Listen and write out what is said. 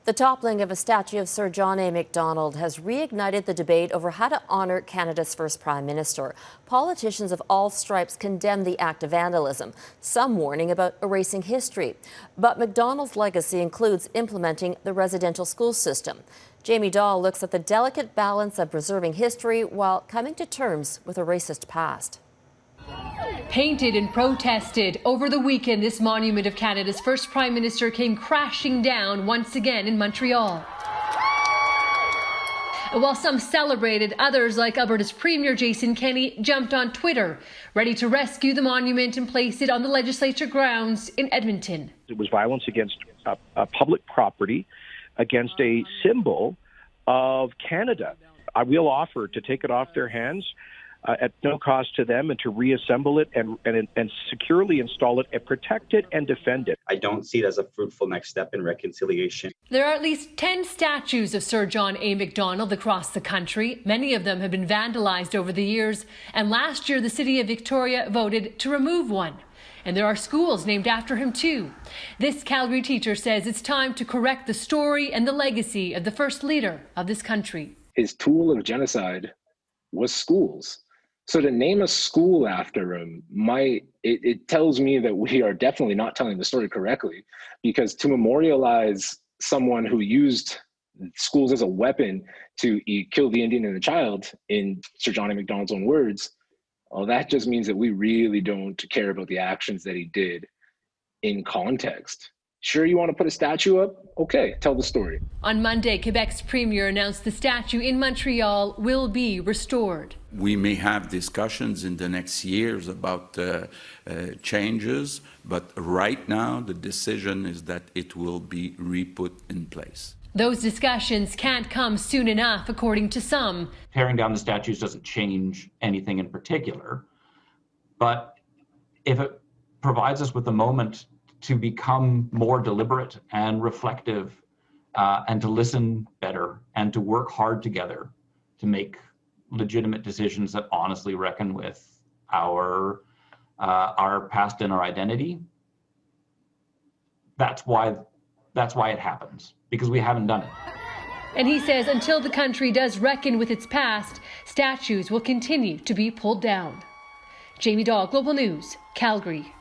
The toppling of a statue of Sir John A. Macdonald has reignited the debate over how to honour Canada's first Prime Minister. Politicians of all stripes condemn the act of vandalism, some warning about erasing history. But Macdonald's legacy includes implementing the residential school system. Jayme Doll looks at the delicate balance of preserving history while coming to terms with a racist past. Painted and protested over the weekend, this monument of Canada's first Prime Minister came crashing down once again in Montreal. While some celebrated, others, like Alberta's Premier Jason Kenney, jumped on Twitter, ready to rescue the monument and place it on the legislature grounds in Edmonton. It was violence against public property, against a symbol of Canada. I will offer to take it off their hands at no cost to them, and to reassemble it and securely install it and protect it and defend it. I don't see it as a fruitful next step in reconciliation. There are at least 10 statues of Sir John A. Macdonald across the country. Many of them have been vandalized over the years, and last year the city of Victoria voted to remove one. And there are schools named after him too. This Calgary teacher says it's time to correct the story and the legacy of the first leader of this country. His tool of genocide was schools. So to name a school after him, it tells me that we are definitely not telling the story correctly, because to memorialize someone who used schools as a weapon to kill the Indian and the child, in Sir John A. Macdonald's own words, well, that just means that we really don't care about the actions that he did in context. Sure, you want to put a statue up? Okay, tell the story. On Monday, Quebec's premier announced the statue in Montreal will be restored. We may have discussions in the next years about changes, but right now the decision is that it will be re-put in place. Those discussions can't come soon enough, according to some. Tearing down the statues doesn't change anything in particular, but if it provides us with a moment to become more deliberate and reflective, and to listen better and to work hard together to make legitimate decisions that honestly reckon with our past and our identity. That's why it happens, because we haven't done it. And he says until the country does reckon with its past, statues will continue to be pulled down. Jayme Doll, Global News, Calgary.